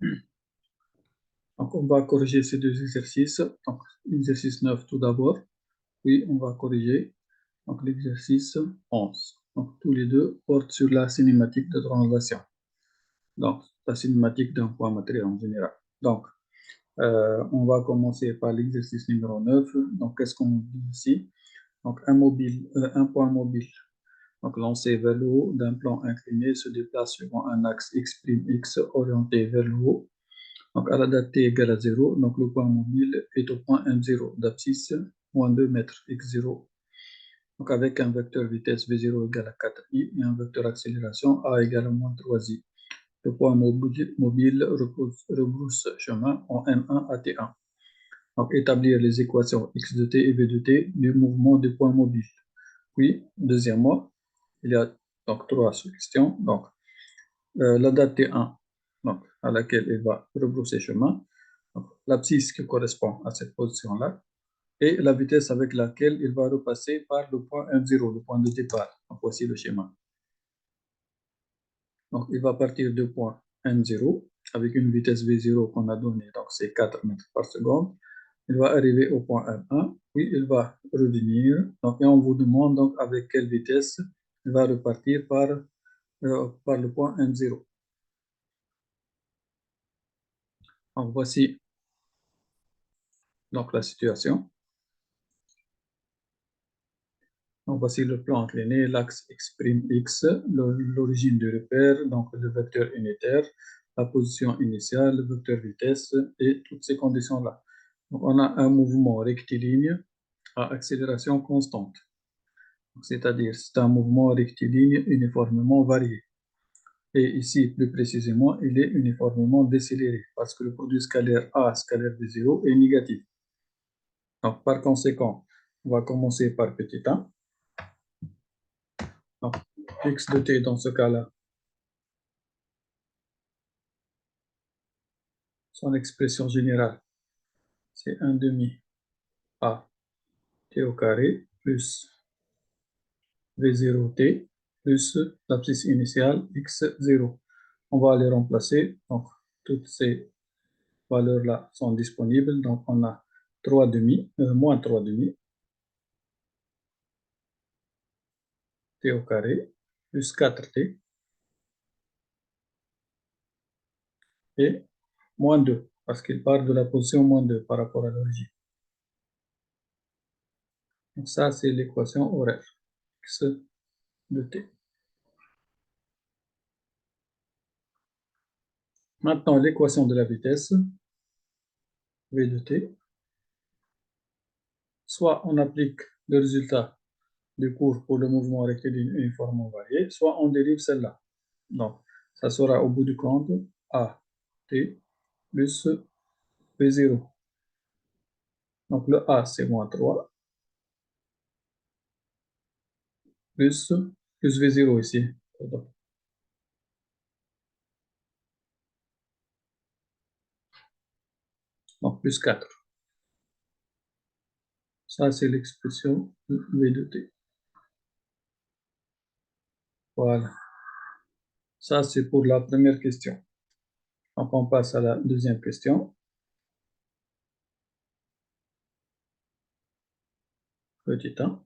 Donc, on va corriger ces deux exercices. Donc, l'exercice 9 tout d'abord, puis on va corriger donc l'exercice 11. Donc, tous les deux portent sur la cinématique de translation. Donc, la cinématique d'un point matériel en général. Donc, on va commencer par l'exercice numéro 9. Donc, qu'est-ce qu'on dit ici? Donc, un point mobile. Donc, lancé vers le haut d'un plan incliné se déplace suivant un axe x' x orienté vers le haut. Donc, à la date t égale à 0, donc le point mobile est au point M0 d'abscisse, moins 2 mètres x0. Donc, avec un vecteur vitesse v0 égale à 4i et un vecteur accélération a égale à moins 3i. Le point mobile rebrousse chemin en M1 à T1. Donc, établir les équations x de t et v de t du mouvement du point mobile. Puis, deuxièmement, il y a donc trois sous-questions. Donc, la date T1, donc, à laquelle il va rebrousser chemin, l'abscisse qui correspond à cette position-là, et la vitesse avec laquelle il va repasser par le point M0, le point de départ. Donc, voici le schéma. Donc, il va partir du point M0 avec une vitesse V0 qu'on a donnée, donc c'est 4 mètres par seconde. Il va arriver au point M1, puis il va revenir. Donc, et on vous demande donc avec quelle vitesse il va repartir par le point M0. Donc, voici donc la situation. Donc, voici le plan incliné, l'axe x', l'origine du repère, donc le vecteur unitaire, la position initiale, le vecteur vitesse et toutes ces conditions-là. Donc, on a un mouvement rectiligne à accélération constante. C'est-à-dire, c'est un mouvement rectiligne uniformément varié. Et ici, plus précisément, il est uniformément décéléré parce que le produit scalaire A, scalaire de 0, est négatif. Donc, par conséquent, on va commencer par petit a. Donc, x de t dans ce cas-là, son expression générale, c'est 1 demi a t au carré plus v0t plus l'abscisse initiale x0. On va les remplacer. Donc, toutes ces valeurs-là sont disponibles. Donc, on a 3 demi, moins 3 demi t au carré plus 4t et moins 2 parce qu'il part de la position moins 2 par rapport à l'origine. Donc, ça, c'est l'équation horaire x de t. Maintenant, l'équation de la vitesse, v de t, soit on applique le résultat du cours pour le mouvement rectiligne uniformément varié, soit on dérive celle-là. Donc, ça sera au bout du compte a t plus v0. Donc, le a, c'est moins 3, plus v0 ici. Donc, plus 4. Ça, c'est l'expression v de t. Voilà. Ça, c'est pour la première question. Donc, on passe à la deuxième question. Petit 1.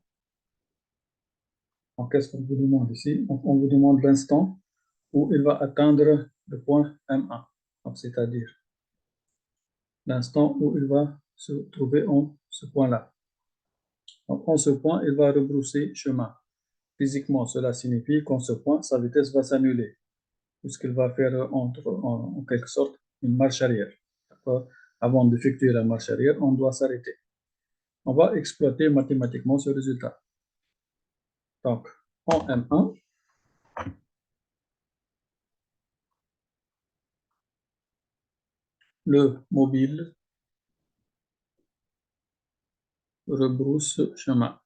Donc, qu'est-ce qu'on vous demande ici? Donc, on vous demande l'instant où il va atteindre le point M1. Donc, c'est-à-dire l'instant où il va se trouver en ce point-là. Donc, en ce point, il va rebrousser chemin. Physiquement, cela signifie qu'en ce point, sa vitesse va s'annuler, puisqu'il va faire en quelque sorte une marche arrière. Avant d'effectuer la marche arrière, on doit s'arrêter. On va exploiter mathématiquement ce résultat. Donc, en M1, le mobile rebrousse chemin.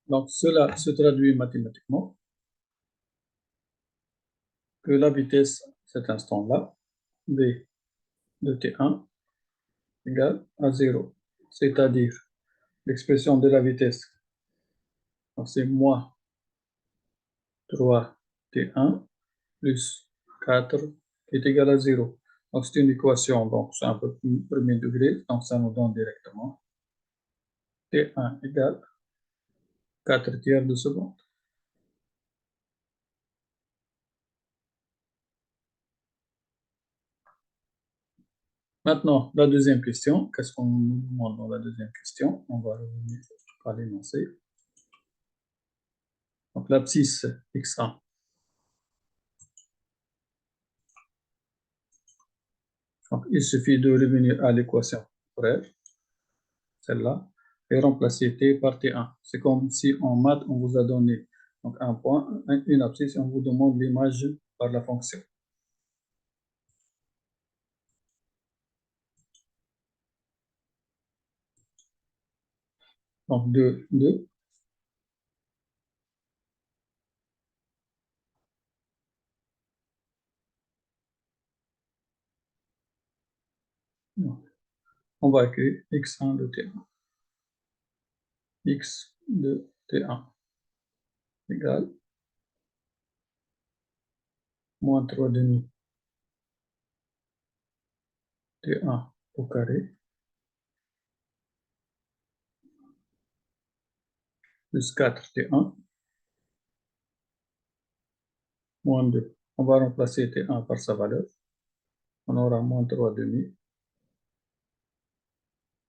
Donc, cela se traduit mathématiquement que la vitesse, cet instant-là, v de t1 égale à 0. C'est-à-dire l'expression de la vitesse, c'est moins 3t1 plus 4 qui est égal à 0. Donc, c'est une équation, donc c'est un peu premier degré, donc ça nous donne directement t1 égale 4 tiers de seconde. Maintenant, la deuxième question, qu'est-ce qu'on nous demande dans la deuxième question? On va revenir à l'énoncé. Donc, l'abscisse x1. Donc, il suffit de revenir à l'équation brève, celle-là, et remplacer t par t1. C'est comme si en maths, on vous a donné donc, un point, une abscisse, et on vous demande l'image par la fonction. Donc, 2, 2. On va écrire x1 de t1. X de t1 égale moins 3 demi t1 au carré plus 4 t1 moins 2. On va remplacer t1 par sa valeur. On aura moins 3 demi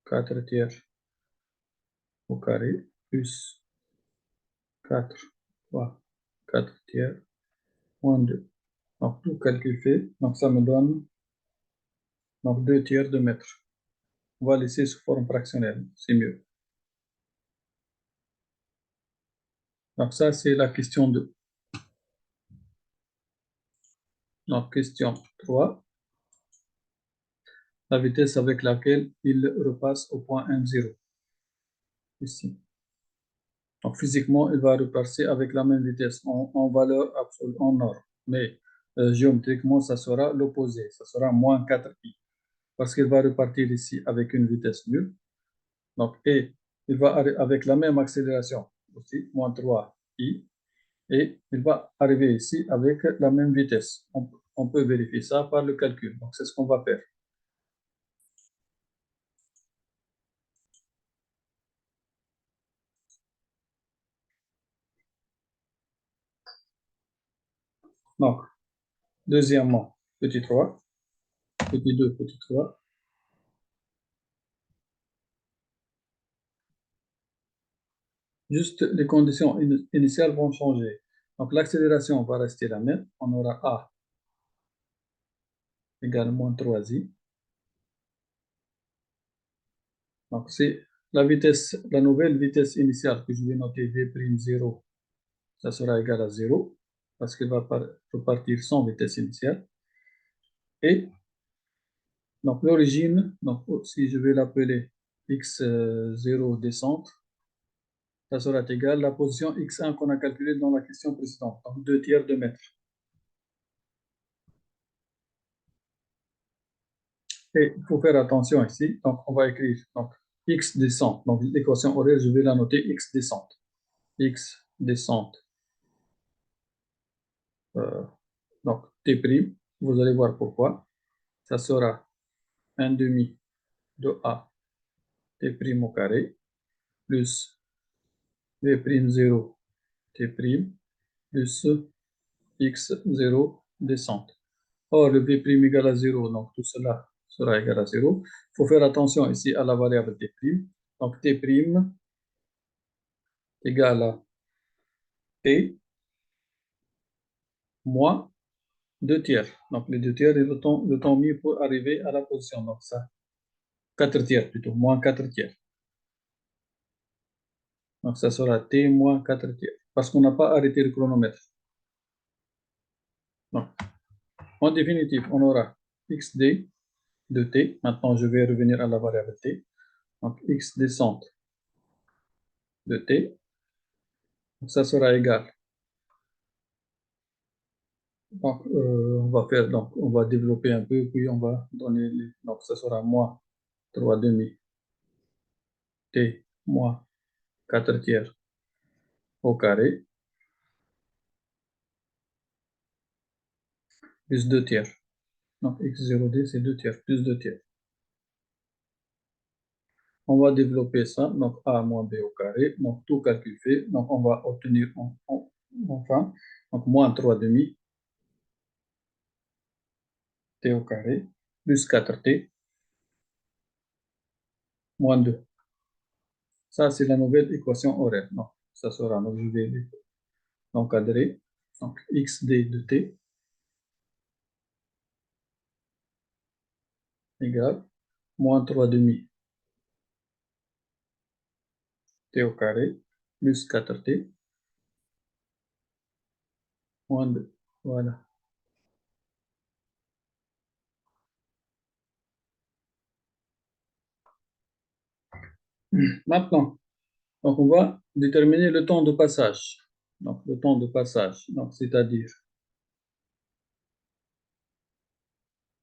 4 tiers au carré plus 4 fois 4 tiers moins 2. Donc tout calcul fait, donc ça me donne donc 2 tiers de mètre. On va laisser sous forme fractionnelle, c'est mieux. Donc ça c'est la question 2. Donc question 3. La vitesse avec laquelle il repasse au point 1, 0. Ici. Donc physiquement, il va repasser avec la même vitesse en valeur absolue, en ordre. Mais géométriquement, ça sera l'opposé. Ça sera moins 4i. Parce qu'il va repartir ici avec une vitesse nulle. Donc, et il va avec la même accélération aussi, moins 3i. Et il va arriver ici avec la même vitesse. On peut vérifier ça par le calcul. Donc, c'est ce qu'on va faire. Donc, deuxièmement, petit 3, petit 2, petit 3. Juste les conditions initiales vont changer. Donc l'accélération va rester la même. On aura A égale moins 3i. Donc c'est la vitesse, la nouvelle vitesse initiale que je vais noter v'0, ça sera égal à 0 parce qu'il va repartir sans vitesse initiale. Et donc l'origine, donc si je vais l'appeler x0 descente, ça sera égal à la position x1 qu'on a calculée dans la question précédente, donc 2 tiers de mètre. Et il faut faire attention ici. Donc, on va écrire donc, x descente. Donc, l'équation horaire, je vais la noter x descente. X descente. Donc, t', vous allez voir pourquoi. Ça sera 1 demi de a t' au carré plus v'0 t' plus x0 descente. Or, le v' égale à 0, donc tout cela sera égal à 0. Il faut faire attention ici à la variable t'. Donc, t' égale à t moins 2 tiers. Donc, les 2 tiers et le temps mis pour arriver à la position. Donc, ça, 4 tiers plutôt, moins 4 tiers. Donc, ça sera t moins 4 tiers. Parce qu'on n'a pas arrêté le chronomètre. Donc, en définitive, on aura xd de t. Maintenant, je vais revenir à la variable t. Donc, x descente de t. Donc, ça sera égal Donc, on va développer un peu, puis on va donner, donc ça sera moins 3 demi t moins 4 tiers au carré, plus 2 tiers. Donc, x0d, c'est 2 tiers, plus 2 tiers. On va développer ça, donc a moins b au carré, donc tout calcul fait, donc on va obtenir enfin, donc moins 3 demi t au carré, plus 4t, moins 2. Ça, c'est la nouvelle équation horaire. Donc, ça sera, donc je vais l'encadrer, donc xd de t égale moins 3 demi t au carré, plus 4t, moins 2. Voilà. Maintenant, donc on va déterminer le temps de passage. Donc, le temps de passage, donc c'est-à-dire,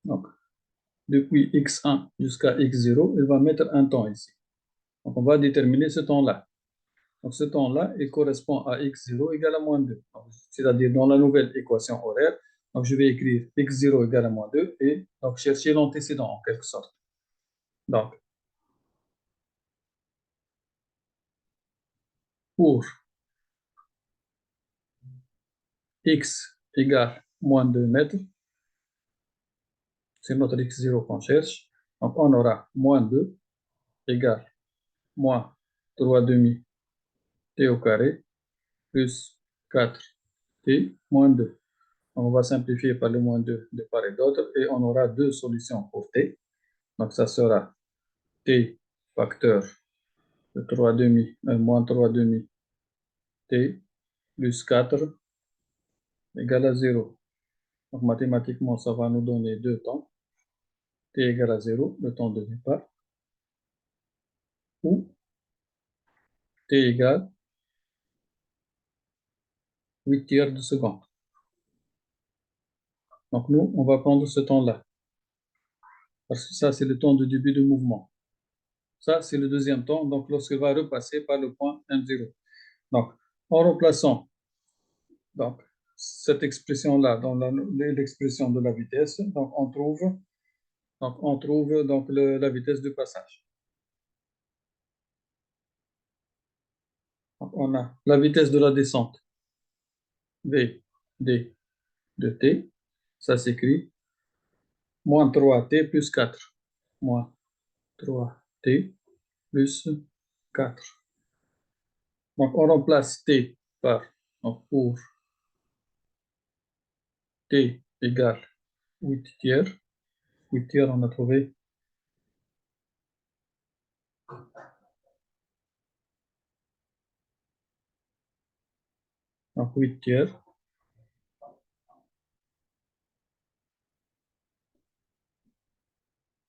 donc, depuis x1 jusqu'à x0, il va mettre un temps ici. Donc, on va déterminer ce temps-là. Donc, ce temps-là, il correspond à x0 égale à moins 2. C'est-à-dire, dans la nouvelle équation horaire, donc je vais écrire x0 égale à moins 2 et donc chercher l'antécédent en quelque sorte. Donc, pour x égale moins 2 mètres, c'est notre x0 qu'on cherche. Donc, on aura moins 2 égale moins 3 demi t au carré plus 4t moins 2. On va simplifier par le moins 2 de part et d'autre et on aura deux solutions pour t. Donc, ça sera t facteur de 3 demi, moins 3 demi t plus 4 égale à 0. Donc, mathématiquement, ça va nous donner deux temps. T égale à 0, le temps de départ, ou t égale 8 tiers de seconde. Donc, nous, on va prendre ce temps-là, parce que ça, c'est le temps de début de mouvement. Ça, c'est le deuxième temps, donc lorsqu'il va repasser par le point M0. Donc, en remplaçant donc, cette expression-là dans l'expression de la vitesse, donc on trouve donc la vitesse de passage. Donc, on a la vitesse de la descente, v d de t, ça s'écrit moins 3t plus 4, moins 3t plus 4. Donc, on remplace t par, donc pour t égale 8 tiers, 8 tiers, on a trouvé donc 8 tiers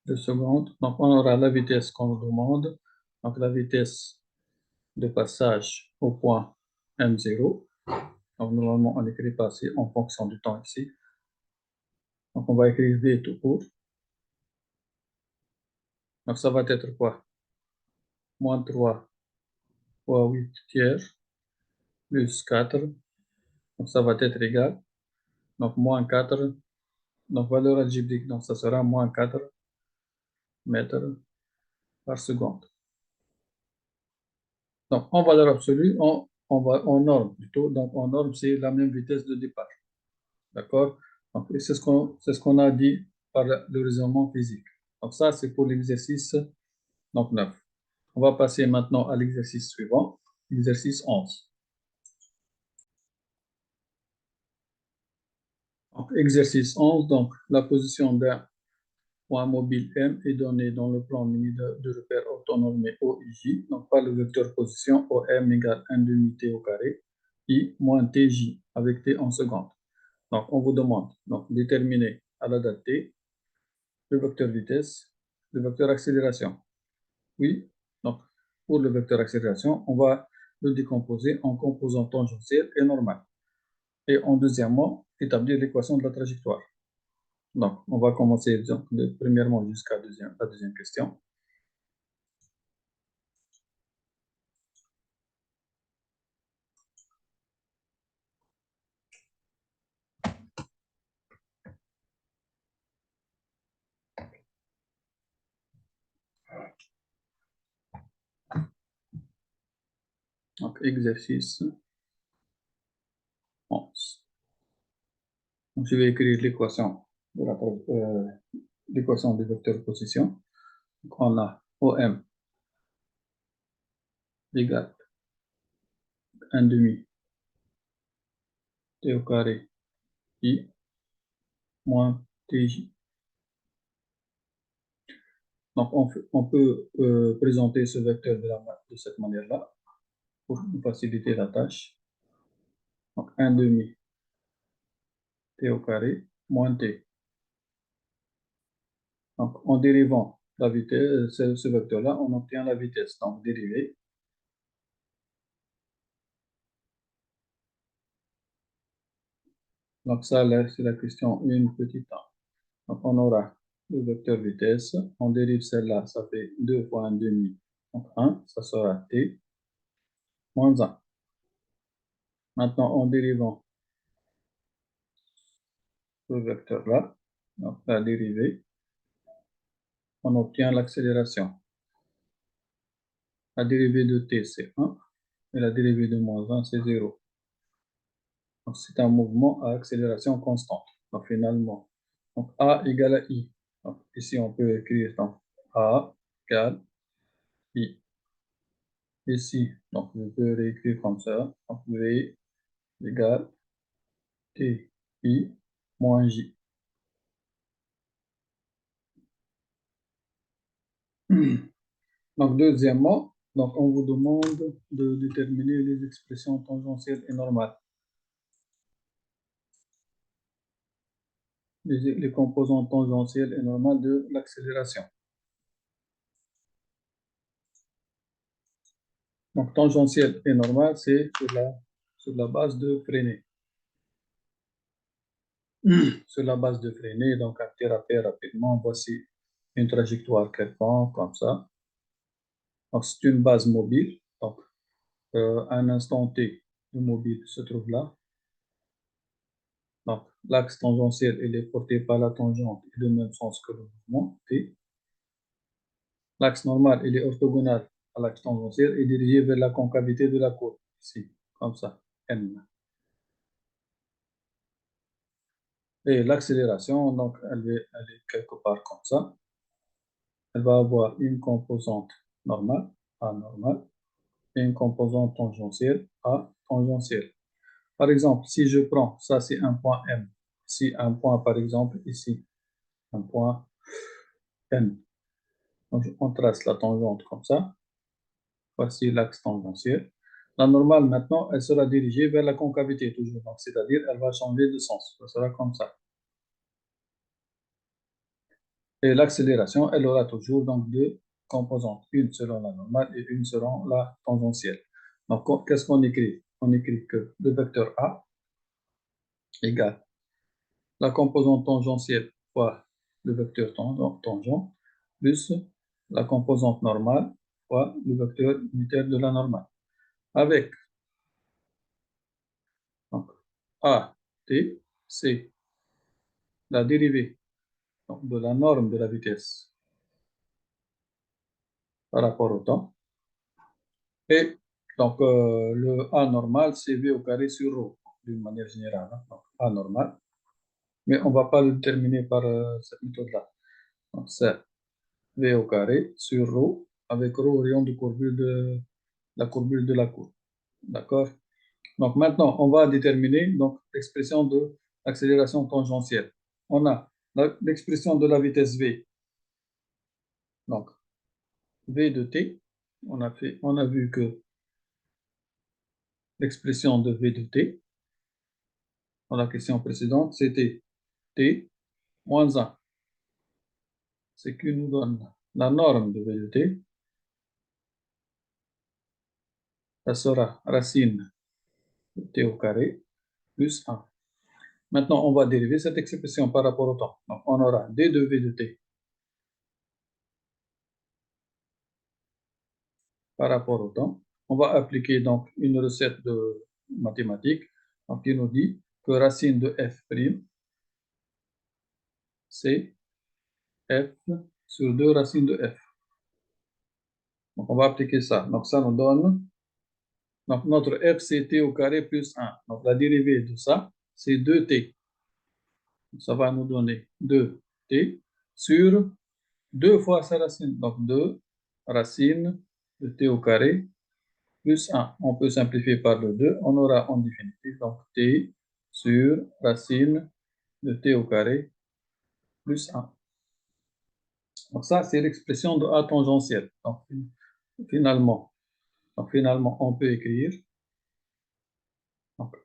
de seconde. Donc, on aura la vitesse qu'on nous demande, donc la vitesse de passage au point M0. Donc, normalement, on écrit pas en fonction du temps ici. Donc, on va écrire V tout court. Donc, ça va être quoi? Moins 3 fois 8 tiers plus 4. Donc, ça va être égal. Donc, moins 4. Donc, valeur algébrique. Donc, ça sera moins 4 mètres par seconde. Donc, en valeur absolue, en norme plutôt. Donc, en norme, c'est la même vitesse de départ. D'accord? Donc, c'est ce qu'on a dit par le raisonnement physique. Donc, ça, c'est pour l'exercice donc 9. On va passer maintenant à l'exercice suivant, l'exercice 11. Donc, exercice 11, donc la position d'un point mobile M est donnée dans le plan mini de repère orthonormé OIJ, donc par le vecteur position OM égale 1 demi T au carré, I moins TJ avec T en seconde. Donc, on vous demande donc déterminer à la date T le vecteur vitesse, le vecteur accélération. Oui, donc pour le vecteur accélération, on va le décomposer en composants tangentiels et normal. Et en deuxièmement, établir l'équation de la trajectoire. Donc, on va commencer donc, premièrement jusqu'à la deuxième question. Donc, exercice 11. Donc, je vais écrire l'équation l'équation des vecteurs position. Donc, on a OM égale 1 demi T au carré I moins TJ. Donc, on peut présenter ce vecteur de cette manière-là pour nous faciliter la tâche. Donc, 1 demi T au carré moins T. Donc, en dérivant la vitesse, ce vecteur-là, on obtient la vitesse. Donc, dérivé. Donc, ça, c'est la question 1 petite a. Donc, on aura le vecteur vitesse. On dérive celle-là, ça fait 2 fois 1 demi. Donc, 1, ça sera T moins 1. Maintenant, en dérivant ce vecteur-là, donc la dérivée, on obtient l'accélération. La dérivée de t, c'est 1, et la dérivée de moins 1, c'est 0. Donc, c'est un mouvement à accélération constante. Donc, finalement, donc, A égale à I. Donc, ici, on peut écrire donc, A égale I. Ici, donc, je peux réécrire comme ça. Donc, V égale T, I moins J. Donc, deuxièmement, donc, on vous demande de déterminer les expressions tangentielles et normales. Les composants tangentiels et normales de l'accélération. Donc, tangentiel et normal, c'est sur la base de Freinet. Sur la base de Freinet, donc à thérapie rapidement, voici une trajectoire quelconque, comme ça. Donc, c'est une base mobile. Donc, un instant T, le mobile se trouve là. Donc, l'axe tangentiel, il est porté par la tangente et le même sens que le mouvement T. L'axe normal, il est orthogonal à l'axe tangentiel et dirigé vers la concavité de la courbe, ici, comme ça, N. Et l'accélération, donc, elle est quelque part comme ça. Elle va avoir une composante normale, A normale, et une composante tangentielle, A tangentielle. Par exemple, si je prends, ça c'est un point M. Si un point, par exemple, ici, un point N. Donc, on trace la tangente comme ça. Voici l'axe tangentiel. La normale, maintenant, elle sera dirigée vers la concavité, toujours. Donc, c'est-à-dire, elle va changer de sens. Ça sera comme ça. Et l'accélération, elle aura toujours donc deux composantes, une selon la normale et une selon la tangentielle. Donc, qu'est-ce qu'on écrit? On écrit que le vecteur A égale la composante tangentielle fois le vecteur tangent plus la composante normale fois le vecteur unitaire de la normale. Avec donc, A, T, c'est la dérivée donc, de la norme de la vitesse par rapport au temps. Et donc, le A normal, c'est V au carré sur ρ, d'une manière générale. Hein. Donc, A normal. Mais on ne va pas le déterminer par cette méthode-là. Donc, c'est V au carré sur ρ, avec ρ rayon de la courbure de la courbe. D'accord? Donc, maintenant, on va déterminer l'expression de l'accélération tangentielle. On a l'expression de la vitesse V. Donc, V de t, on a vu que l'expression de V de t, dans la question précédente, c'était t moins 1. Ce qui nous donne la norme de V de t. Ça sera racine de t au carré plus 1. Maintenant, on va dériver cette expression par rapport au temps. Donc, on aura d de v de t par rapport au temps. On va appliquer donc une recette de mathématiques donc, qui nous dit que racine de f', c'est f sur 2 racines de f. Donc, on va appliquer ça. Donc, ça nous donne, donc notre f, c'est t au carré plus 1. Donc, la dérivée de ça, c'est 2t. Ça va nous donner 2t sur 2 fois sa racine. Donc, 2 racines de t au carré plus 1. On peut simplifier par le 2. On aura en définitive donc t sur racine de t au carré plus 1. Donc, ça, c'est l'expression de A tangentielle. Donc, finalement, on peut écrire donc,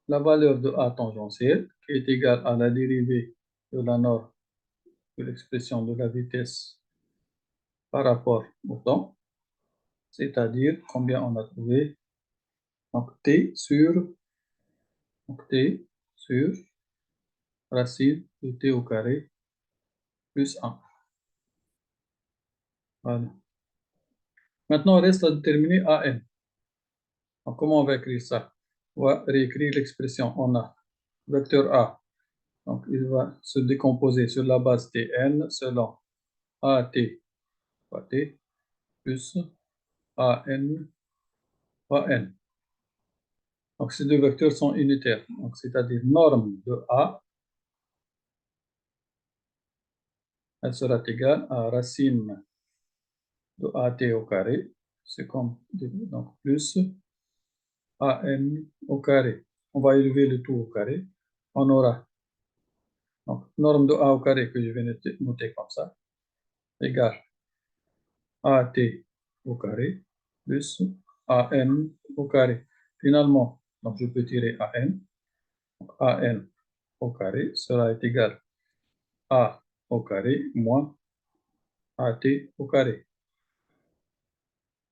la valeur de A tangentielle qui est égale à la dérivée de la norme de l'expression de la vitesse par rapport au temps, c'est-à-dire combien on a trouvé. Donc, t sur racine de t au carré plus 1. Voilà. Maintenant, il reste à déterminer an. Donc, comment on va écrire ça? On va réécrire l'expression. On a vecteur a. Donc, il va se décomposer sur la base tn selon at fois t plus an fois n. Donc, ces deux vecteurs sont unitaires. Donc, c'est-à-dire norme de a, elle sera égale à racine de at au carré. C'est comme donc plus an au carré. On va élever le tout au carré. On aura donc norme de a au carré que je vais noter comme ça, égale at au carré plus an au carré. Finalement, donc je peux tirer an. Donc an au carré sera égal à au carré moins at au carré.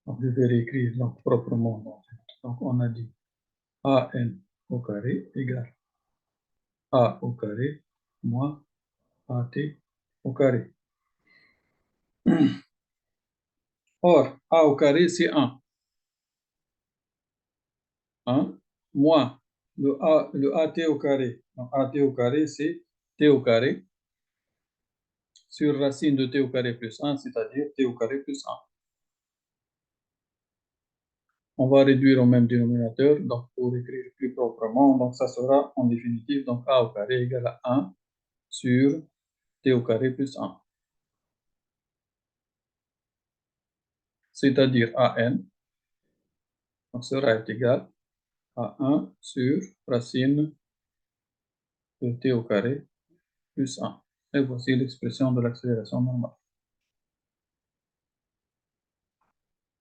Donc je vais réécrire donc, proprement. Donc on a dit an au carré égale a au carré moins at au carré. Or, a au carré, c'est 1. 1 moins le at au carré. Donc, at au carré, c'est t au carré sur racine de t au carré plus 1, c'est-à-dire t au carré plus 1. On va réduire au même dénominateur, donc pour écrire plus proprement, donc ça sera en définitive donc a au carré égale à 1 sur t au carré plus 1. C'est-à-dire an donc sera égal à 1 sur racine de t au carré plus 1. Et voici l'expression de l'accélération normale.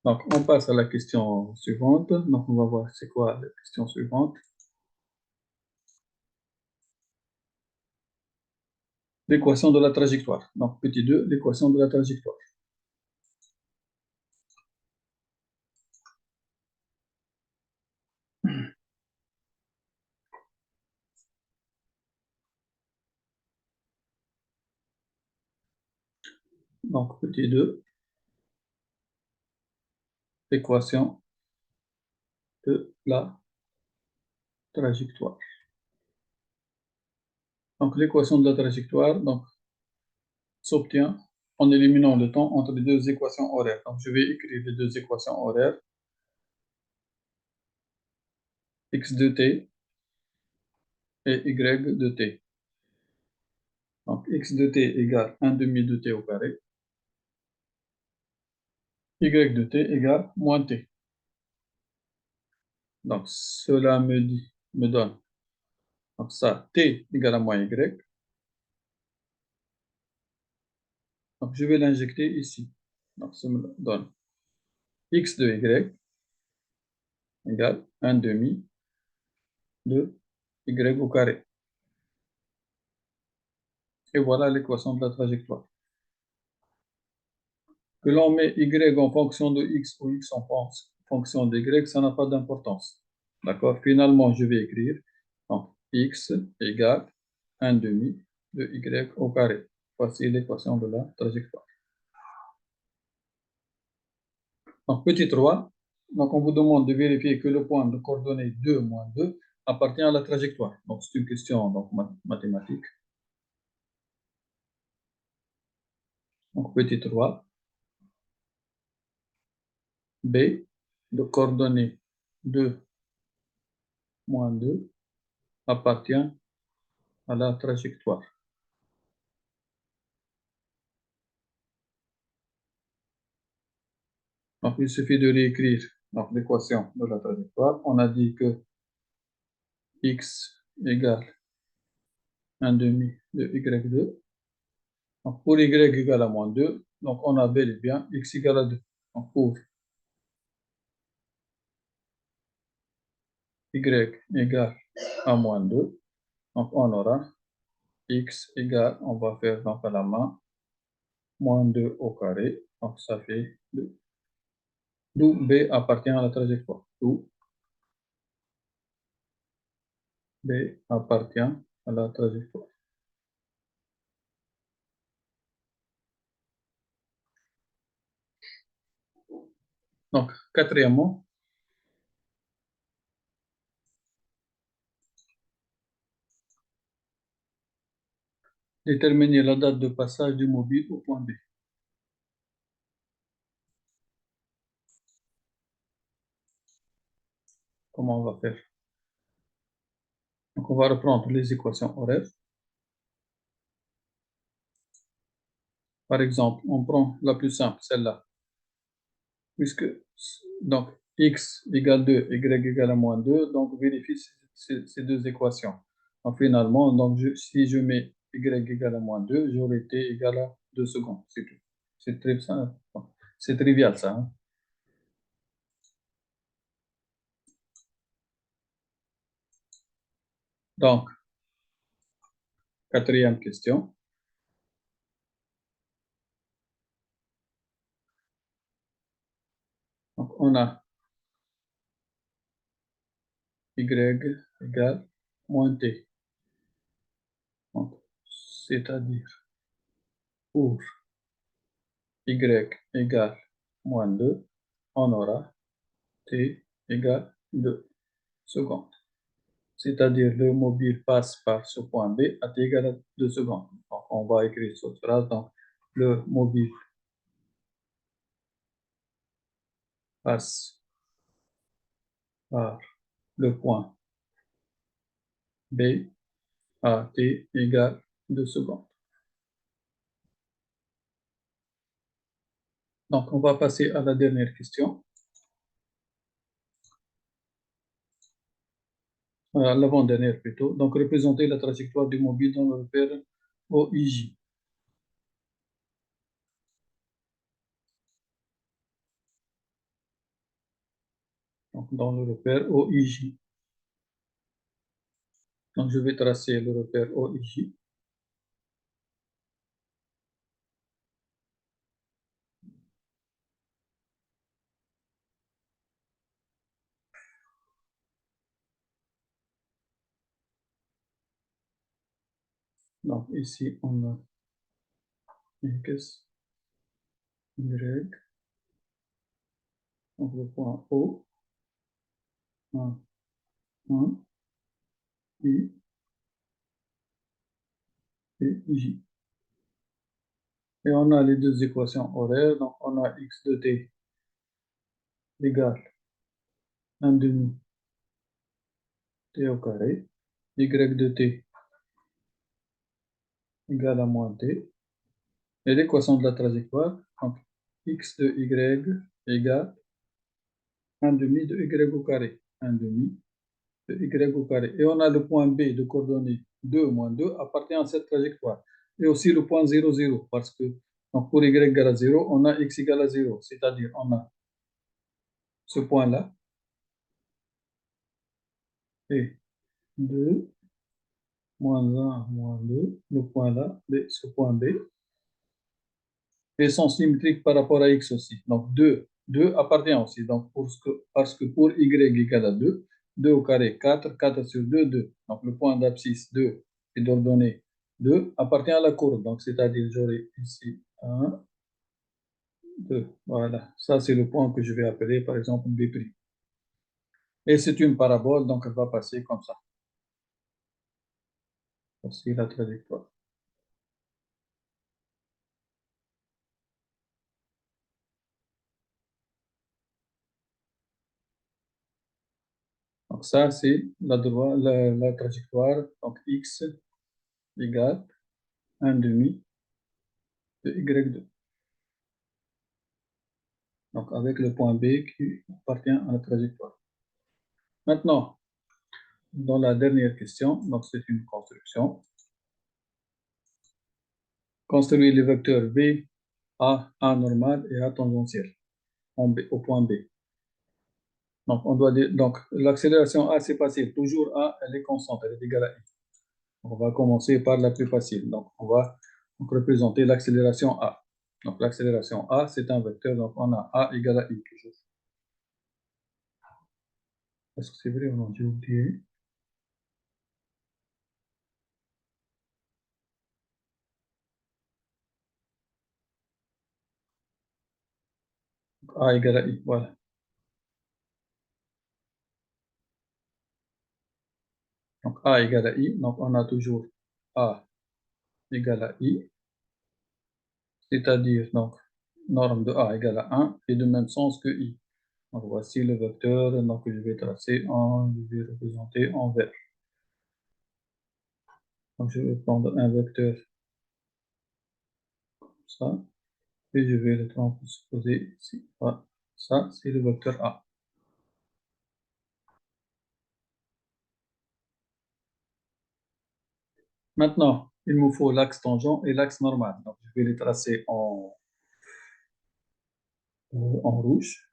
Donc, on passe à la question suivante. Donc, on va voir c'est quoi la question suivante. L'équation de la trajectoire. Donc, petit 2, l'équation de la trajectoire. Donc, petit 2, l'équation de la trajectoire. Donc, l'équation de la trajectoire s'obtient en éliminant le temps entre les deux équations horaires. Donc, je vais écrire les deux équations horaires. X de t et Y de t. Donc, X de t égale 1 demi de t au carré. Y de t égale moins t. Donc, cela me donne donc ça, t égale à moins y. Donc, je vais l'injecter ici. Donc, ça me donne x de y égale 1 demi de y au carré. Et voilà l'équation de la trajectoire. Que l'on met y en fonction de x ou x en fonction de y, ça n'a pas d'importance. D'accord? Finalement, je vais écrire donc, x égale 1 demi de y au carré. Voici l'équation de la trajectoire. Donc, petit 3, donc on vous demande de vérifier que le point de coordonnées 2, moins 2 appartient à la trajectoire. Donc, c'est une question donc, mathématique. Donc, petit 3, B de coordonnées 2, moins 2 appartient à la trajectoire. Donc, il suffit de réécrire l'équation de la trajectoire. On a dit que x égale 1 demi de y2. Donc, pour y égale à moins 2, donc on a bel et bien x égale à 2. Donc, pour y égale à moins 2, donc on aura x égale, on va faire donc à la main, moins 2 au carré. Donc, ça fait 2. D'où B appartient à la trajectoire. D'où B appartient à la trajectoire. Donc, quatrièmement, déterminer la date de passage du mobile au point B. Comment on va faire? Donc, on va reprendre les équations horaires. Par exemple, on prend la plus simple, celle-là. Puisque, donc, x égale 2, y égale à moins 2, donc vérifie ces deux équations. Donc, finalement, donc, si je mets y égale à moins 2, j'aurai t égale à 2 secondes. C'est tout. C'est très simple. C'est trivial, ça. Hein? Donc, quatrième question. Donc, on a y égale moins t. C'est-à-dire pour y égale moins 2, on aura t égale 2 secondes. C'est-à-dire le mobile passe par ce point B à t égale à 2 secondes. Donc, on va écrire cette phrase. Donc, le mobile passe par le point B à t égale 2 secondes. Donc, on va passer à la dernière question. L'avant-dernière plutôt. Donc, représenter la trajectoire du mobile dans le repère OIJ. Donc, dans le repère OIJ. Donc, je vais tracer le repère OIJ. Donc, ici, on a X, Y, donc le point O, 1, 1, I et J. Et on a les deux équations horaires. Donc, on a x de t égale 1 demi t au carré, y de t égale à moins t. Et l'équation de la trajectoire, donc x de y égale 1 demi de y au carré. 1 demi de y au carré. Et on a le point B de coordonnées 2 moins 2 appartient à cette trajectoire. Et aussi le point 0, 0, parce que donc pour y égale à 0, on a x égale à 0. C'est-à-dire on a ce point-là et 2 moins 1, moins 2, le point là, ce point B, et sont symétriques par rapport à x aussi. Donc 2 appartient aussi. Donc parce que pour y égale à 2, 2 au carré, 4. 4 sur 2, 2. Donc, le point d'abscisse 2 et d'ordonnée 2 appartient à la courbe. Donc, c'est-à-dire, j'aurai ici 1, 2. Voilà. Ça, c'est le point que je vais appeler, par exemple, B'. Et c'est une parabole, donc elle va passer comme ça. Voici la trajectoire. Donc, ça, c'est la trajectoire. Donc, x égale 1 demi de y2. Donc, avec le point B qui appartient à la trajectoire. Maintenant, dans la dernière question, donc c'est une construction. Construire les vecteurs V, A normal et A tangentiel au point B. Donc, on doit dire, donc l'accélération A, c'est facile. Toujours A, elle est constante, elle est égale à I. On va commencer par la plus facile. Donc, on va représenter l'accélération A. Donc, l'accélération A, c'est un vecteur. Donc, on a A égale à I toujours. Est-ce que c'est vrai ou non? J'ai oublié. A égale à I, voilà. Donc, A égale à I. Donc, on a toujours A égale à I. C'est-à-dire, donc, norme de A égale à 1 et de même sens que I. Donc, voici le vecteur donc, que je vais tracer je vais représenter en vert. Donc, je vais prendre un vecteur comme ça et je vais le transposer ici. Voilà. Ça, c'est le vecteur A. Maintenant, il me faut l'axe tangent et l'axe normal. Donc, je vais les tracer en rouge.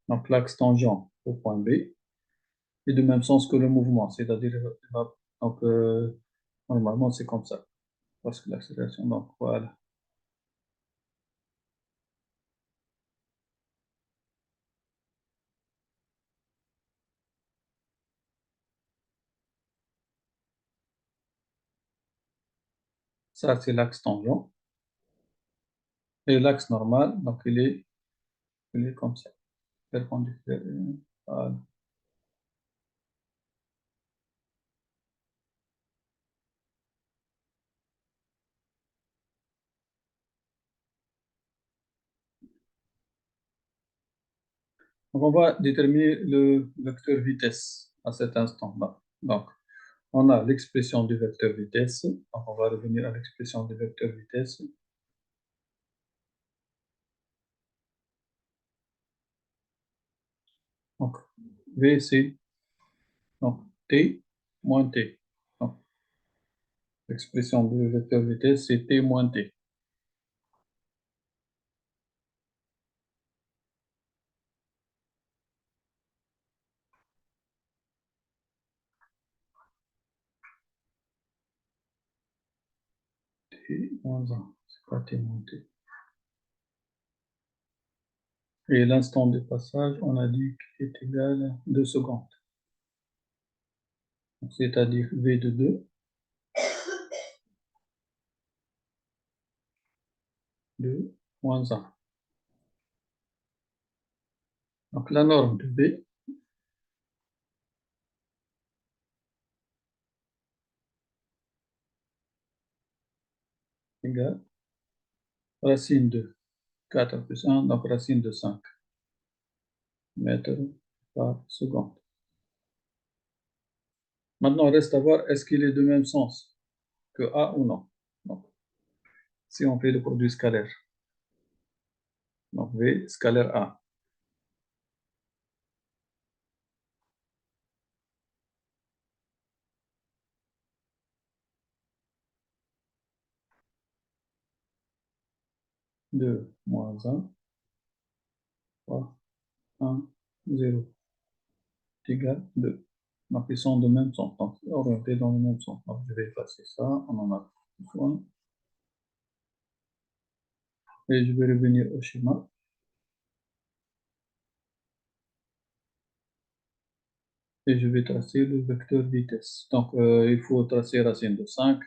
Donc, l'axe tangent au point B et de même sens que le mouvement, c'est-à-dire, donc, normalement, c'est comme ça. Parce que l'accélération, donc voilà. Ça, c'est l'axe tangent. Et l'axe normal, donc il est comme ça, perpendiculaire. Voilà. Donc, on va déterminer le vecteur vitesse à cet instant-là. Donc, on a l'expression du vecteur vitesse. Donc, on va revenir à l'expression du vecteur vitesse. Donc, V, c'est donc, T moins T. Donc, l'expression du vecteur vitesse, c'est T moins T. T moins 1. C'est pas T moins T. Et l'instant de passage, on a dit qu'il est égal à 2 secondes. C'est-à-dire V de 2, 2 moins 1. Donc la norme de B égale racine de 4 plus 1, donc racine de 5 mètres par seconde. Maintenant, il reste à voir est-ce qu'il est de même sens que A ou non. Donc, si on fait le produit scalaire, donc V scalaire A, 2 moins 1, 3, 1, 0, égale 2. Donc, ils sont de même sens, donc orientés dans le même sens. Donc, je vais effacer ça, on en a besoin. Et je vais revenir au schéma. et je vais tracer le vecteur vitesse. Donc, il faut tracer racine de 5.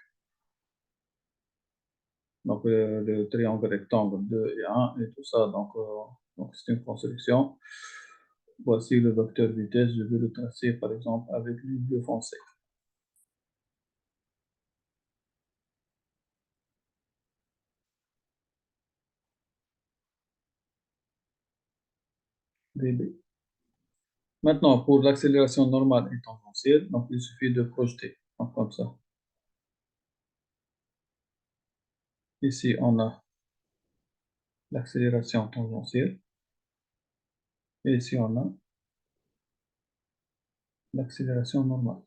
Donc, le triangle rectangle 2 et 1 et tout ça. Donc c'est une construction. Voici le vecteur vitesse. Je vais le tracer, par exemple, avec le bleu foncé. VB. Maintenant, pour l'accélération normale et tangentielle, donc il suffit de projeter. Donc, comme ça. Ici, on a l'accélération tangentielle. Et ici, on a l'accélération normale.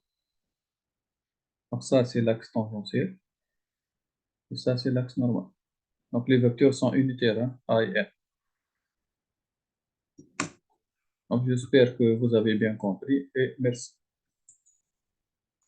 Donc ça, c'est l'axe tangentiel. Et ça, c'est l'axe normal. Donc les vecteurs sont unitaires, hein, A et R. Donc j'espère que vous avez bien compris et merci.